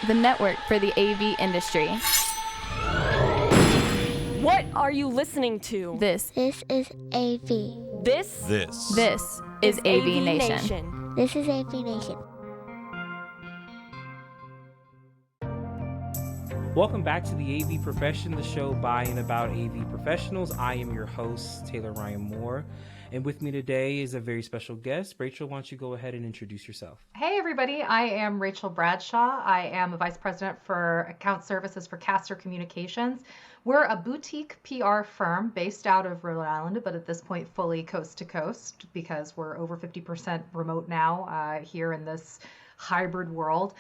the network for the AV industry. What are you listening to? This is AV. This is AVNation. This is AVNation. Welcome back to the AV Profession, the show by and about AV professionals. I am your host, Taylor Ryan Moore. And with me today is a very special guest. Rachel, why don't you go ahead and introduce yourself? Hey, everybody. I am Rachel Bradshaw. I am a Vice President for Account Services for Caster Communications. We're a boutique PR firm based out of Rhode Island, but at this point fully coast to coast because we're over 50% remote now here in this hybrid world.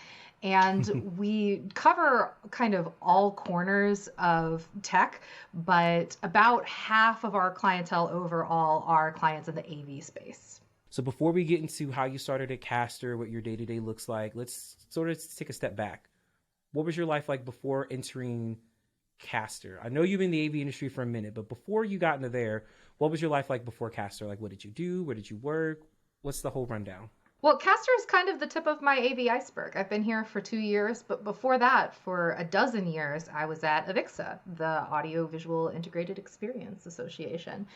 And we cover kind of all corners of tech, but about half of our clientele overall are clients in the AV space. So before we get into how you started at Caster, what your day-to-day looks like, let's sort of take a step back. What was your life like before entering Caster? I know you've been in the AV industry for a minute, but before you got into there, what was your life like before Caster? Like, what did you do? Where did you work? What's the whole rundown? Well, Caster is kind of the tip of my AV iceberg. I've been here for 2 years, but before that, for a dozen years, I was at AVIXA, the Audio Visual Integrated Experience Association.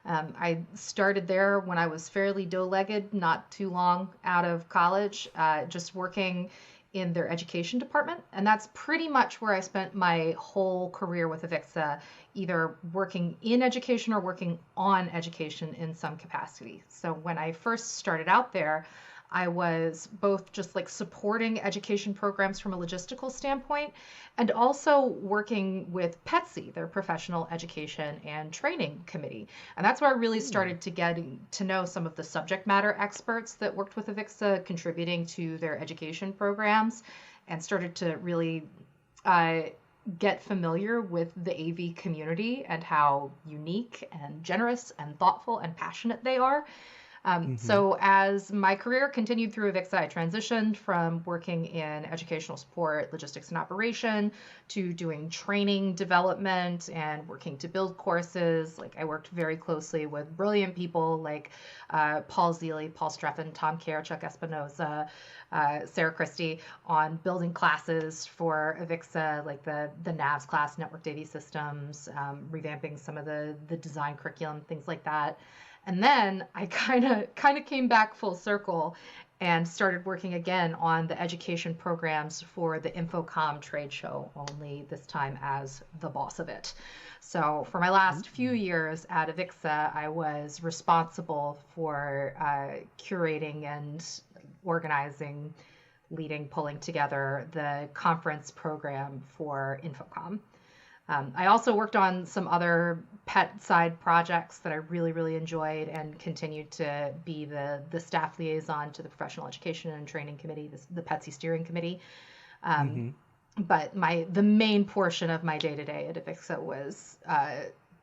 I started there when I was fairly doe-legged, not too long out of college, just working in their education department. And that's pretty much where I spent my whole career with AVIXA, either working in education or working on education in some capacity. So when I first started out there, I was both just like supporting education programs from a logistical standpoint and also working with PETC, their Professional Education and Training Committee. And that's where I really started to get to know some of the subject matter experts that worked with AVIXA, contributing to their education programs, and started to really get familiar with the AV community and how unique and generous and thoughtful and passionate they are. So as my career continued through AVIXA, I transitioned from working in educational support, logistics and operation, to doing training development and working to build courses. Like, I worked very closely with brilliant people like Paul Zealy, Paul Streffen, Tom Kerr, Chuck Espinoza, Sarah Christie, on building classes for AVIXA, like the NAVS class, Networked AV Systems, revamping some of the design curriculum, things like that. And then I kind of came back full circle and started working again on the education programs for the InfoComm trade show, only this time as the boss of it. So for my last few years at AVIXA, I was responsible for curating and organizing, leading, pulling together the conference program for InfoComm. I also worked on some other pet side projects that I really, really enjoyed, and continued to be the staff liaison to the Professional Education and Training Committee, the PETC Steering Committee. But the main portion of my day-to-day at AVIXA was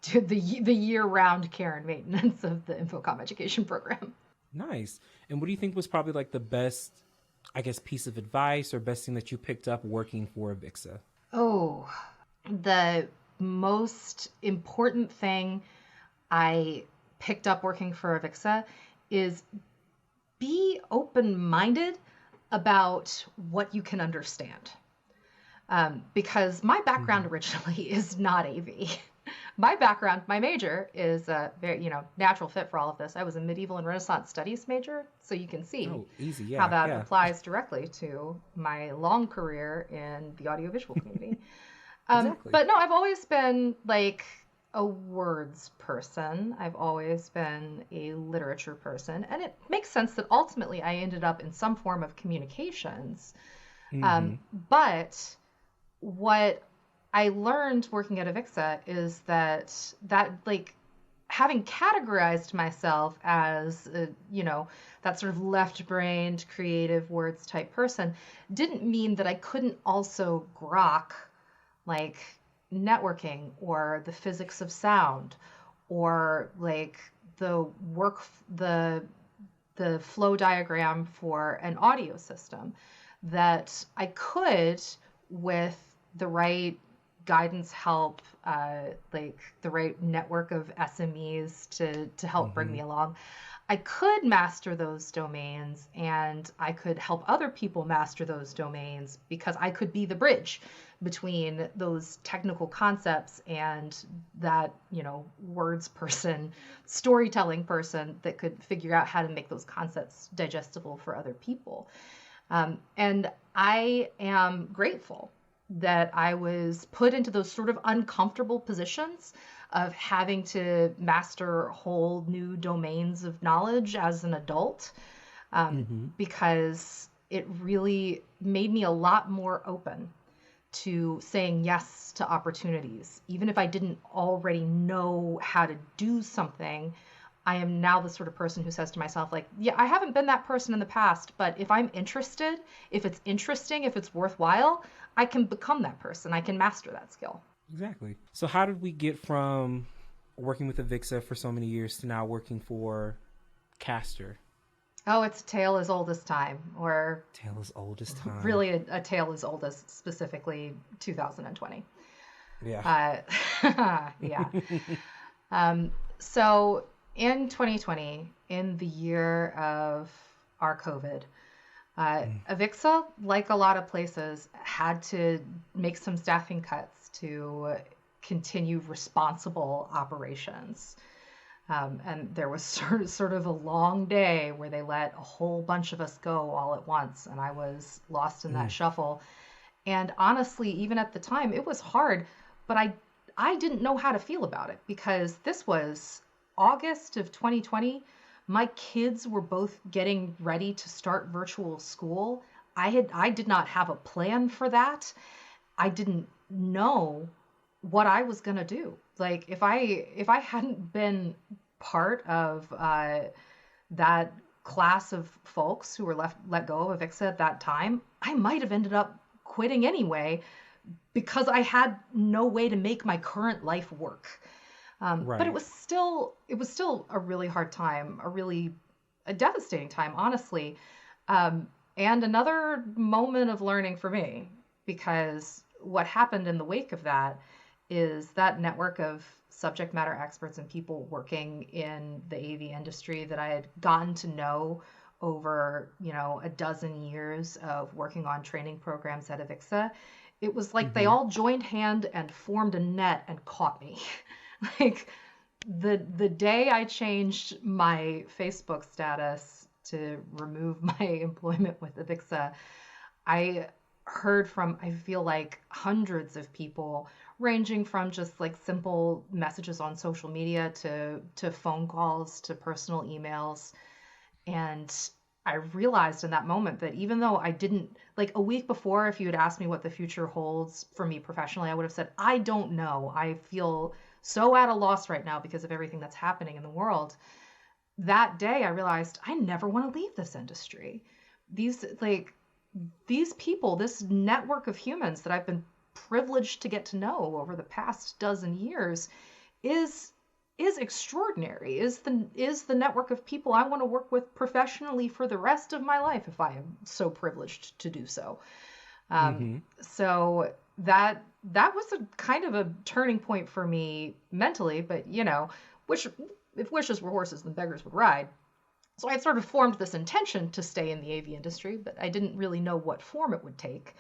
the year-round care and maintenance of the InfoComm education program. Nice. And what do you think was probably like the best, I guess, piece of advice or best thing that you picked up working for AVIXA? Oh, the most important thing I picked up working for AVIXA is be open-minded about what you can understand. Because my background originally is not AV. My background, my major is a very, natural fit for all of this. I was a medieval and Renaissance studies major, so you can see how that applies directly to my long career in the audiovisual community. Exactly. But no, I've always been like a words person. I've always been a literature person. And it makes sense that ultimately I ended up in some form of communications. But what I learned working at AVIXA is that like having categorized myself as, that sort of left-brained, creative words type person didn't mean that I couldn't also grok like networking or the physics of sound or like the flow diagram for an audio system, that I could, with the right guidance, help, like the right network of SMEs to help bring me along, I could master those domains and I could help other people master those domains because I could be the bridge between those technical concepts and that, words person, storytelling person that could figure out how to make those concepts digestible for other people. And I am grateful that I was put into those sort of uncomfortable positions of having to master whole new domains of knowledge as an adult, because it really made me a lot more open to saying yes to opportunities. Even if I didn't already know how to do something, I am now the sort of person who says to myself, like, yeah, I haven't been that person in the past, but if I'm interested, if it's interesting, if it's worthwhile, I can become that person. I can master that skill. Exactly. So how did we get from working with AVIXA for so many years to now working for Caster? Oh, it's a tale as old as time, or Tale as old as time. Really a tale as old as specifically 2020. Yeah. Yeah. So in 2020, in the year of our COVID, AVIXA, like a lot of places, had to make some staffing cuts to continue responsible operations. And there was sort of a long day where they let a whole bunch of us go all at once, and I was lost in that shuffle. And honestly, even at the time, it was hard, but I didn't know how to feel about it because this was August of 2020. My kids were both getting ready to start virtual school. I did not have a plan for that. I didn't know what I was going to do. Like if I hadn't been part of that class of folks who were let go of AVIXA at that time, I might have ended up quitting anyway because I had no way to make my current life work. Right. But it was still a really hard time, a devastating time, honestly. And another moment of learning for me, because what happened in the wake of that is that network of subject matter experts and people working in the AV industry that I had gotten to know over, a dozen years of working on training programs at AVIXA. It was like they all joined hand and formed a net and caught me. Like the day I changed my Facebook status to remove my employment with AVIXA, I heard from, I feel like, hundreds of people, ranging from just like simple messages on social media to phone calls to personal emails. And I realized in that moment that even though I didn't, like a week before, if you had asked me what the future holds for me professionally, I would have said, I don't know. I feel so at a loss right now because of everything that's happening in the world. That day I realized I never want to leave this industry. These people, this network of humans that I've been privileged to get to know over the past dozen years is extraordinary, is the network of people I want to work with professionally for the rest of my life if I am so privileged to do so. So that was a kind of a turning point for me mentally, but if wishes were horses, then beggars would ride. So I had sort of formed this intention to stay in the AV industry, but I didn't really know what form it would take.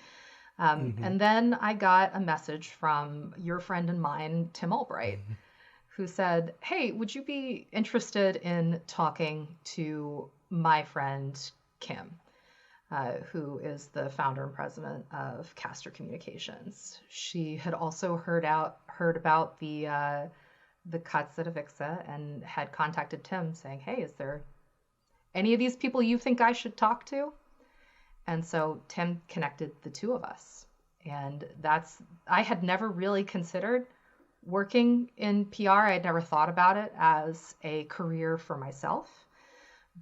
And then I got a message from your friend and mine, Tim Albright, who said, hey, would you be interested in talking to my friend, Kim, who is the founder and president of Caster Communications? She had also heard about the cuts at AVIXA and had contacted Tim saying, hey, is there any of these people you think I should talk to? And so Tim connected the two of us. And I had never really considered working in PR. I had never thought about it as a career for myself.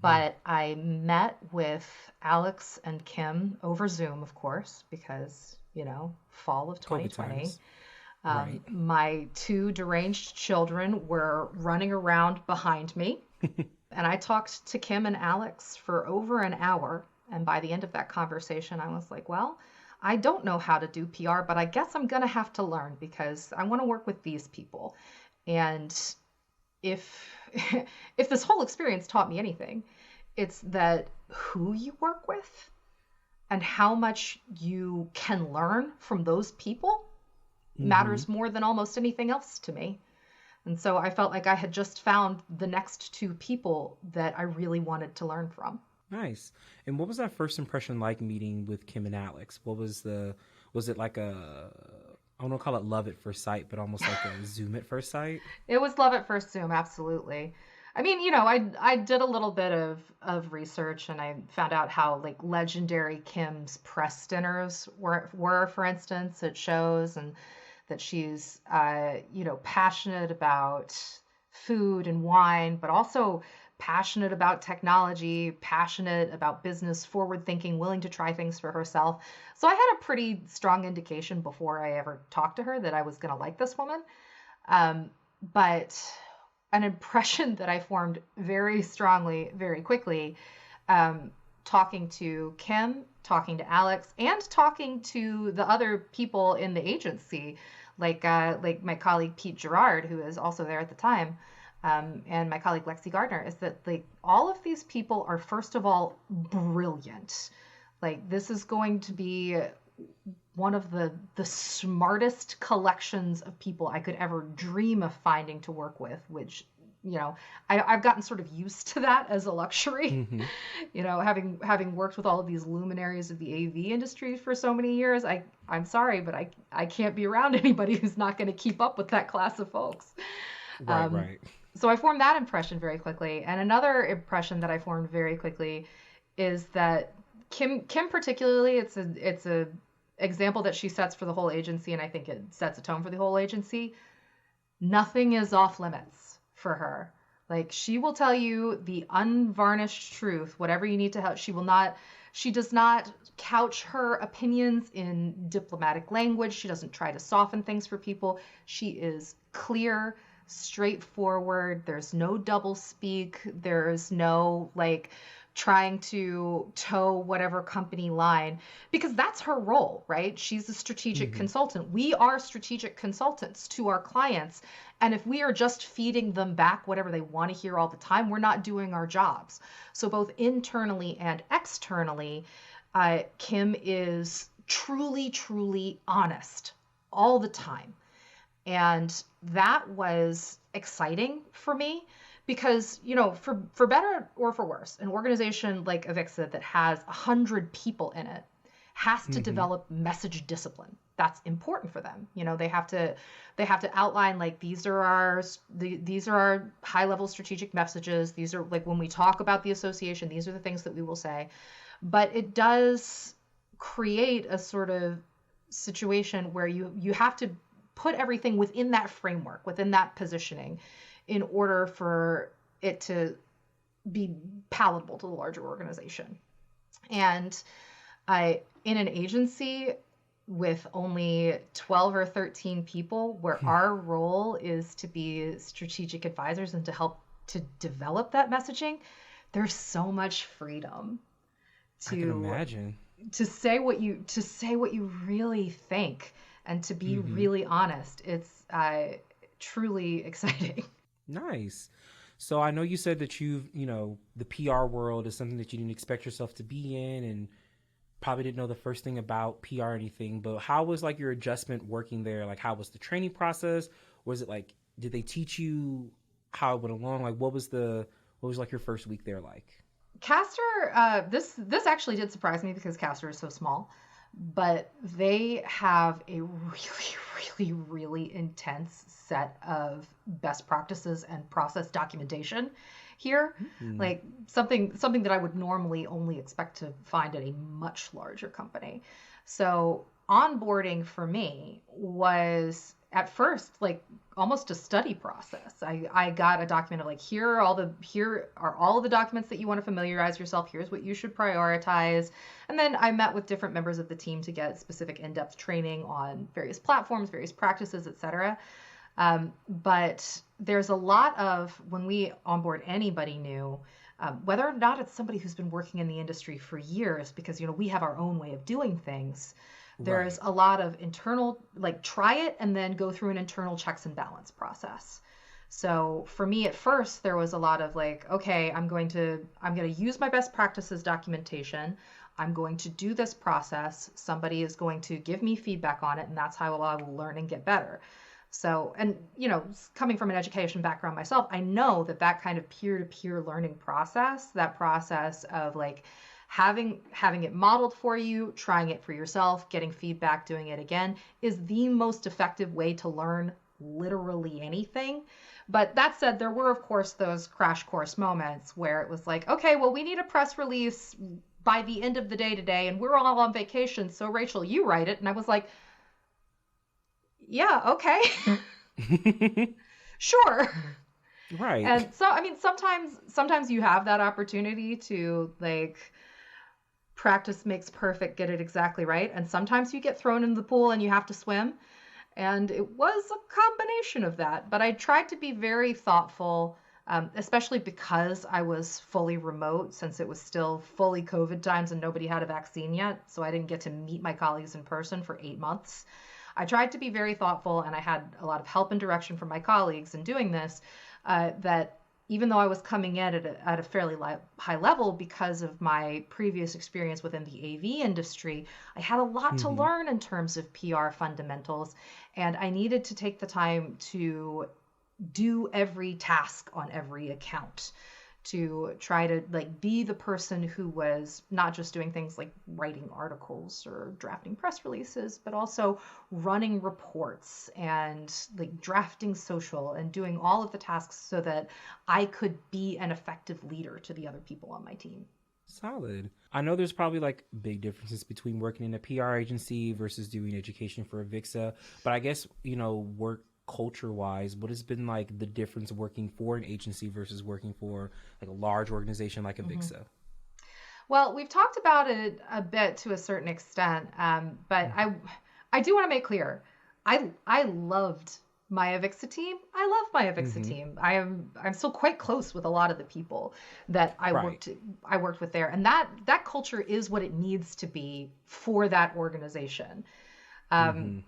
But I met with Alex and Kim over Zoom, of course, because, fall of 2020. Right. My two deranged children were running around behind me. And I talked to Kim and Alex for over an hour. And by the end of that conversation, I was like, well, I don't know how to do PR, but I guess I'm going to have to learn because I want to work with these people. And if if this whole experience taught me anything, it's that who you work with and how much you can learn from those people matters more than almost anything else to me. And so I felt like I had just found the next two people that I really wanted to learn from. Nice. And what was that first impression like meeting with Kim and Alex? Was it like I don't call it love at first sight, but almost like a Zoom at first sight? It was love at first Zoom, absolutely. I mean, I did a little bit of research, and I found out how like legendary Kim's press dinners were, for instance, at shows, and that she's passionate about food and wine, but also passionate about technology, passionate about business, forward thinking, willing to try things for herself. So I had a pretty strong indication before I ever talked to her that I was going to like this woman. But an impression that I formed very strongly, very quickly, talking to Kim, talking to Alex, and talking to the other people in the agency, like my colleague Pete Gerard, who is also there at the time, and my colleague Lexi Gardner, is that like all of these people are, first of all, brilliant. Like this is going to be one of the smartest collections of people I could ever dream of finding to work with, which, I've gotten sort of used to that as a luxury. Having worked with all of these luminaries of the AV industry for so many years, I'm sorry, but I can't be around anybody who's not going to keep up with that class of folks. Right. So I formed that impression very quickly. And another impression that I formed very quickly is that Kim particularly, it's a example that she sets for the whole agency, and I think it sets a tone for the whole agency. Nothing is off limits for her. Like she will tell you the unvarnished truth, whatever you need to help. She does not couch her opinions in diplomatic language. She doesn't try to soften things for people. She is clear, straightforward. There's no double speak. There's no like trying to toe whatever company line, because that's her role, right? She's a strategic consultant. We are strategic consultants to our clients. And if we are just feeding them back whatever they want to hear all the time, we're not doing our jobs. So both internally and externally, Kim is truly, truly honest all the time. And that was exciting for me because, for better or for worse, an organization like AVIXA that has 100 people in it has to develop message discipline. That's important for them. They have to outline like these are our high level strategic messages. These are like when we talk about the association, these are the things that we will say. But it does create a sort of situation where you have to put everything within that framework, within that positioning, in order for it to be palatable to the larger organization. And in an agency with only 12 or 13 people, where our role is to be strategic advisors and to help to develop that messaging, there's so much freedom I can imagine. to say what you really think and to be really honest. It's truly exciting. Nice. So I know you said that the PR world is something that you didn't expect yourself to be in and probably didn't know the first thing about PR or anything, but how was like your adjustment working there? Like how was the training process? Was it like, did they teach you how it went along? Like what was like your first week there like? Castor, this actually did surprise me because Castor is so small, but they have a really, really, really intense set of best practices and process documentation here. Like something that I would normally only expect to find at a much larger company. So onboarding for me was at first like almost a study process. I got a document of like, here are all the documents that you want to familiarize yourself. Here's what you should prioritize. And then I met with different members of the team to get specific in-depth training on various platforms, various practices, etc. But there's a lot of, when we onboard anybody new, whether or not it's somebody who's been working in the industry for years, because we have our own way of doing things. There's a lot of internal, like try it and then go through an internal checks and balance process. So for me at first, there was a lot of like, okay, I'm going to use my best practices documentation. I'm going to do this process. Somebody is going to give me feedback on it, and that's how I will learn and get better. So, and coming from an education background myself, I know that kind of peer-to-peer learning process, that process of like having it modeled for you, trying it for yourself, getting feedback, doing it again, is the most effective way to learn literally anything. But that said, there were, of course, those crash course moments where it was like, okay, well, we need a press release by the end of the day today, and we're all on vacation, so Rachel, you write it. And I was like, yeah, okay. Sure. Right. And so, I mean, sometimes you have that opportunity to like practice makes perfect, get it exactly right. And sometimes you get thrown in the pool and you have to swim. And it was a combination of that. But I tried to be very thoughtful, especially because I was fully remote, since it was still fully COVID times and nobody had a vaccine yet. So I didn't get to meet my colleagues in person for 8 months. I tried to be very thoughtful, and I had a lot of help and direction from my colleagues in doing this, that even though I was coming in at a fairly high level because of my previous experience within the AV industry, I had a lot to learn in terms of PR fundamentals, and I needed to take the time to do every task on every account, to try to like be the person who was not just doing things like writing articles or drafting press releases, but also running reports and like drafting social and doing all of the tasks so that I could be an effective leader to the other people on my team. Solid. I know there's probably like big differences between working in a PR agency versus doing education for AVIXA, but I guess, work culture wise, what has been like the difference working for an agency versus working for like a large organization like AVIXA? Well, we've talked about it a bit to a certain extent, but I do want to make clear, I loved my AVIXA team. I love my AVIXA team. I'm still quite close with a lot of the people that I worked with there, and that culture is what it needs to be for that organization.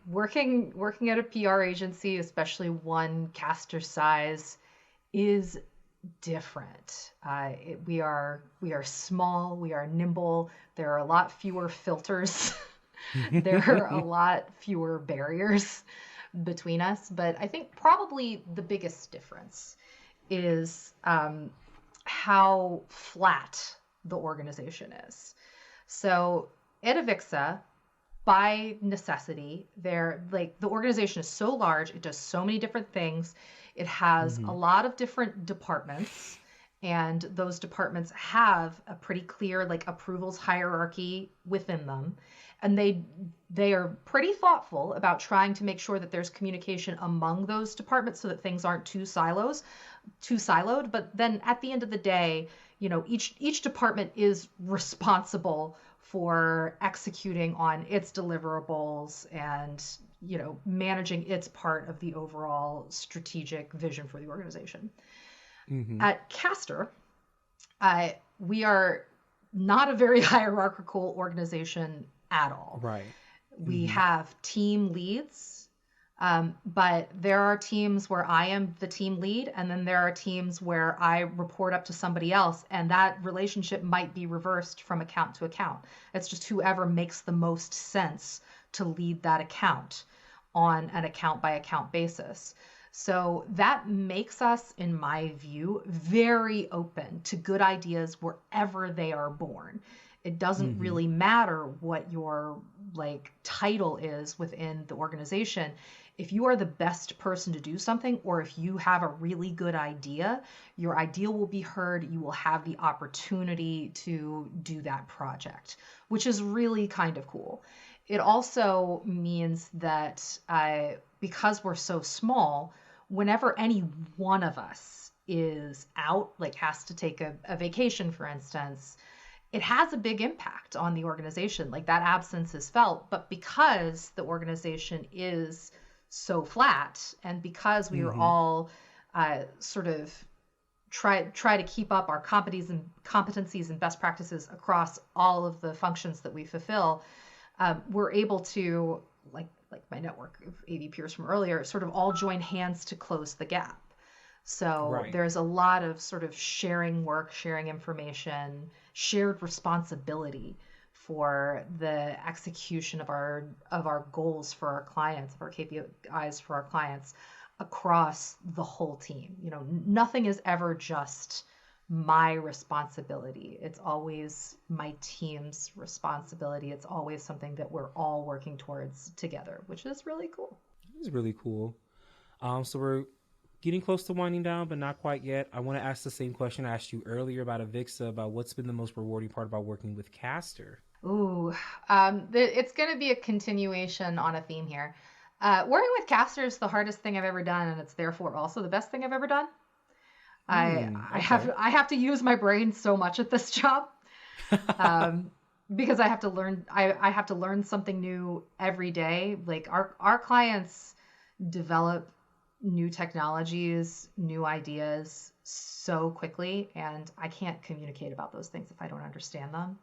Working at a PR agency, especially one caster size, is different. We are small, we are nimble. There are a lot fewer filters. There are a lot fewer barriers between us. But I think probably the biggest difference is how flat the organization is. So at AVIXA, by necessity, the organization is so large, it does so many different things. It has a lot of different departments, and those departments have a pretty clear like approvals hierarchy within them. And they are pretty thoughtful about trying to make sure that there's communication among those departments so that things aren't too siloed. But then at the end of the day, each department is responsible for executing on its deliverables and, managing its part of the overall strategic vision for the organization. At Caster, we are not a very hierarchical organization at all. Right. We have team leads, but there are teams where I am the team lead, and then there are teams where I report up to somebody else, and that relationship might be reversed from account to account. It's just whoever makes the most sense to lead that account on an account by account basis. So that makes us, in my view, very open to good ideas wherever they are born. It doesn't really matter what your title is within the organization. If you are the best person to do something, or if you have a really good idea, your idea will be heard. You will have the opportunity to do that project, which is really kind of cool. It also means that because we're so small, whenever any one of us is out, has to take a vacation, for instance, it has a big impact on the organization. That absence is felt, but because the organization is so flat, and because we are all sort of try to keep up our competencies and best practices across all of the functions that we fulfill, we're able to, like my network of AV peers from earlier, sort of all join hands to close the gap. So Right. there's a lot of sort of sharing work, sharing information, shared responsibility for the execution of our goals for our clients, of our KPIs for our clients across the whole team. Nothing is ever just my responsibility. It's always my team's responsibility. It's always something that we're all working towards together, which is really cool. This is really cool. So we're getting close to winding down, but not quite yet. I want to ask the same question I asked you earlier about AVIXA, about what's been the most rewarding part about working with Caster. Ooh, it's going to be a continuation on a theme here. Working with Caster is the hardest thing I've ever done, and it's therefore also the best thing I've ever done. I have to use my brain so much at this job, because I have to learn. I have to learn something new every day. Like our clients develop new technologies, new ideas so quickly, and I can't communicate about those things if I don't understand them.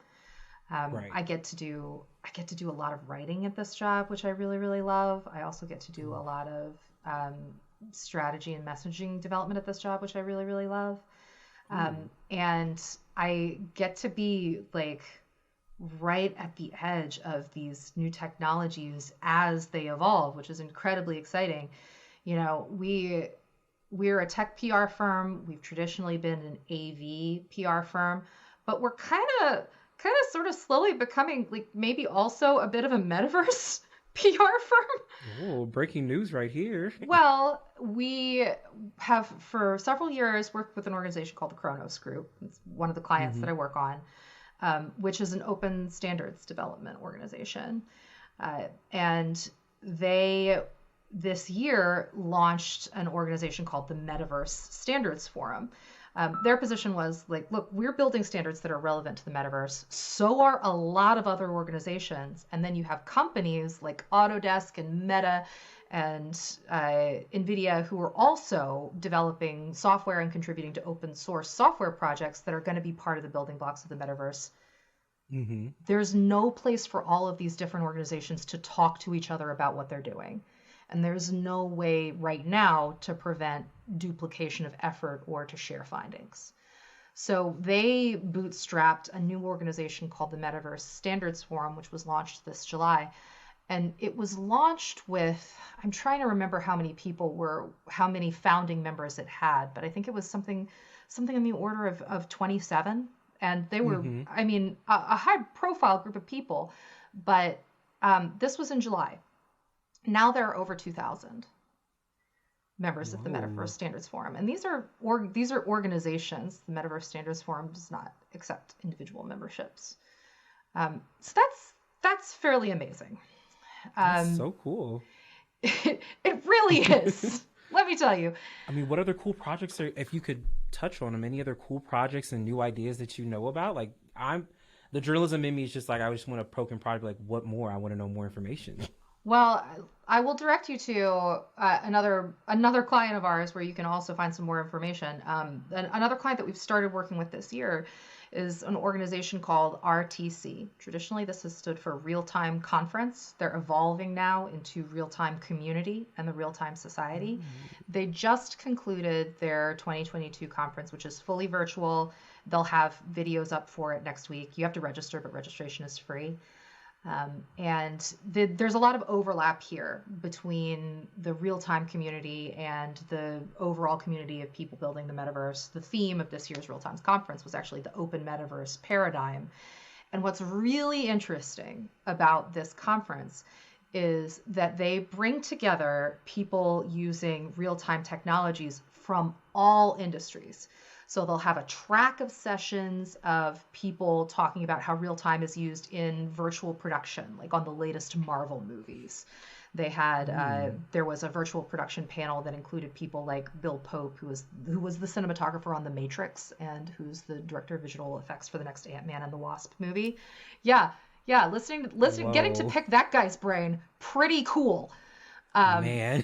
Right. I get to do a lot of writing at this job, which I really, really love. I also get to do a lot of strategy and messaging development at this job, which I really, really love. And I get to be like right at the edge of these new technologies as they evolve, which is incredibly exciting. We're a tech PR firm. We've traditionally been an AV PR firm, but we're kind of sort of slowly becoming like maybe also a bit of a metaverse PR firm. Oh, breaking news right here. Well, we have for several years worked with an organization called the Kronos Group. It's one of the clients that I work on, which is an open standards development organization. And they this year launched an organization called the Metaverse Standards Forum. Their position was like, look, we're building standards that are relevant to the metaverse. So are a lot of other organizations. And then you have companies like Autodesk and Meta and NVIDIA who are also developing software and contributing to open source software projects that are going to be part of the building blocks of the metaverse. There's no place for all of these different organizations to talk to each other about what they're doing. And there's no way right now to prevent duplication of effort or to share findings. So they bootstrapped a new organization called the Metaverse Standards Forum, which was launched this July. And it was launched with, I'm trying to remember how many founding members it had, but I think it was something in the order of 27. And they were, a high profile group of people, but this was in July. Now there are over 2,000 members of the Metaverse Standards Forum, and these are organizations. The Metaverse Standards Forum does not accept individual memberships, so that's fairly amazing. That's so cool. It really is. Let me tell you. I mean, what other cool projects if you could touch on them? Any other cool projects and new ideas that you know about? Like the journalism in me is just like I just want to poke and prod. Like, what more? I want to know more information. Well, I will direct you to another client of ours where you can also find some more information. Another client that we've started working with this year is an organization called RTC. Traditionally, this has stood for Real Time Conference. They're evolving now into Real Time Community and the Real Time Society. They just concluded their 2022 conference, which is fully virtual. They'll have videos up for it next week. You have to register, but registration is free. There's a lot of overlap here between the real-time community and the overall community of people building the metaverse. The theme of this year's Real-Time Conference was actually the open metaverse paradigm. And what's really interesting about this conference is that they bring together people using real-time technologies from all industries. So they'll have a track of sessions of people talking about how real time is used in virtual production, like on the latest Marvel movies. They had there was a virtual production panel that included people like Bill Pope, who was the cinematographer on The Matrix and who's the director of visual effects for the next Ant-Man and the Wasp movie. Yeah, listening, getting to pick that guy's brain, pretty cool. Man.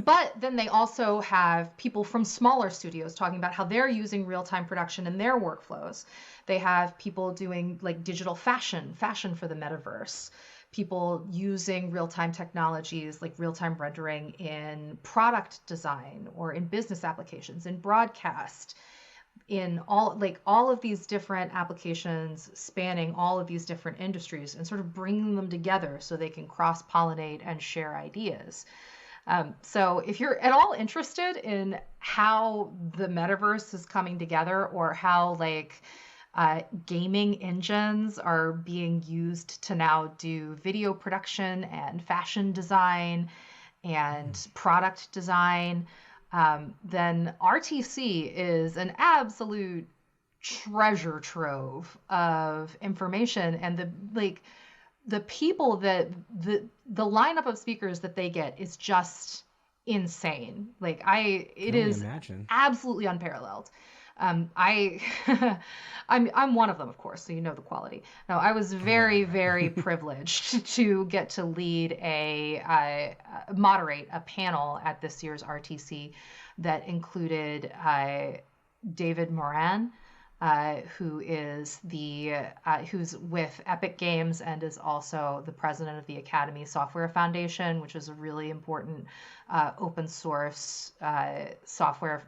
But then they also have people from smaller studios talking about how they're using real-time production in their workflows. They have people doing like digital fashion for the metaverse, people using real-time technologies like real-time rendering in product design or in business applications, in broadcast, in all of these different applications spanning all of these different industries, and sort of bringing them together so they can cross-pollinate and share ideas. So if you're at all interested in how the metaverse is coming together, or how gaming engines are being used to now do video production and fashion design and product design, then RTC is an absolute treasure trove of information. And the people that the lineup of speakers that they get is just insane. It is absolutely unparalleled. I'm one of them, of course, so you know the quality. Now, I was very, very privileged to get to moderate a panel at this year's RTC that included David Moran, who's with Epic Games and is also the president of the Academy Software Foundation, which is a really important open source software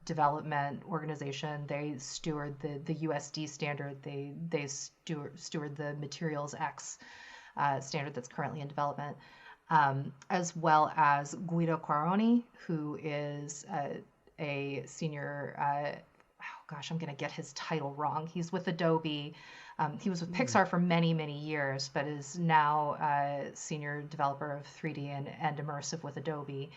development organization. They steward the USD standard. They steward the Materials X standard that's currently in development, as well as Guido Quaroni, who is a senior, I'm going to get his title wrong. He's with Adobe. He was with Pixar for many, many years, but is now a senior developer of 3D and immersive with Adobe.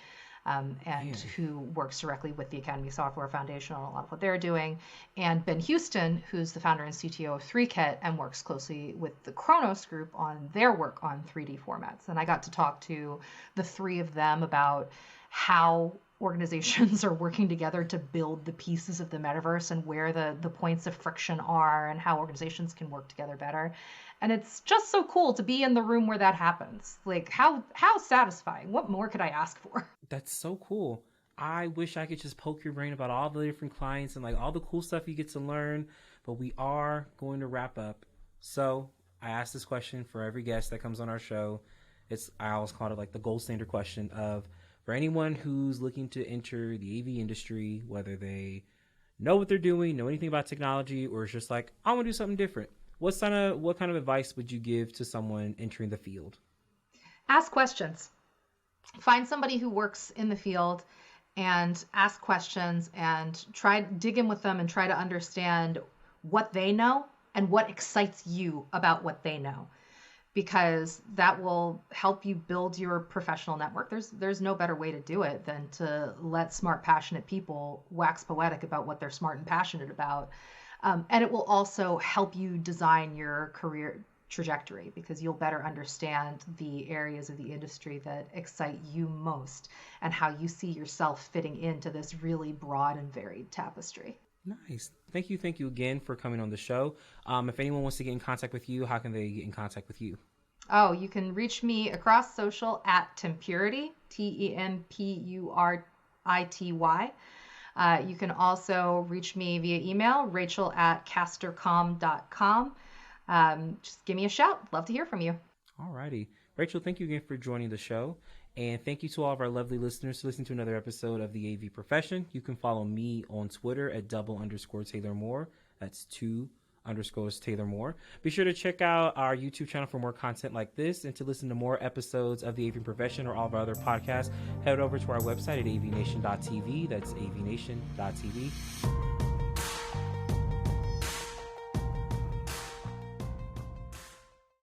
Who works directly with the Academy Software Foundation on a lot of what they're doing, and Ben Houston, who's the founder and CTO of 3Kit and works closely with the Kronos Group on their work on 3D formats. And I got to talk to the three of them about how organizations are working together to build the pieces of the metaverse and where the points of friction are and how organizations can work together better. And it's just so cool to be in the room where that happens. How satisfying. What more could I ask for? That's so cool. I wish I could just poke your brain about all the different clients and all the cool stuff you get to learn, but we are going to wrap up. So I ask this question for every guest that comes on our show. I always call it the gold standard question of, for anyone who's looking to enter the AV industry, whether they know what they're doing, know anything about technology, or it's just I want to do something different. What kind of advice would you give to someone entering the field? Ask questions. Find somebody who works in the field and ask questions and dig in with them and try to understand what they know and what excites you about what they know, because that will help you build your professional network. There's no better way to do it than to let smart, passionate people wax poetic about what they're smart and passionate about. And it will also help you design your career trajectory, because you'll better understand the areas of the industry that excite you most and how you see yourself fitting into this really broad and varied tapestry. Nice. Thank you again for coming on the show. If anyone wants to get in contact with you, how can they get in contact with you? Oh, you can reach me across social at Tempurity, TEMPURITY. You can also reach me via email, rachel@castercom.com. Just give me a shout. Love to hear from you. All righty. Rachel, thank you again for joining the show. And thank you to all of our lovely listeners for listening to another episode of the AV Profession. You can follow me on Twitter at @double_Taylor Moore. That's 2_ Taylor Moore. Be sure to check out our YouTube channel for more content like this, and to listen to more episodes of the AV Profession or all of our other podcasts, head over to our website at avnation.tv. That's avnation.tv.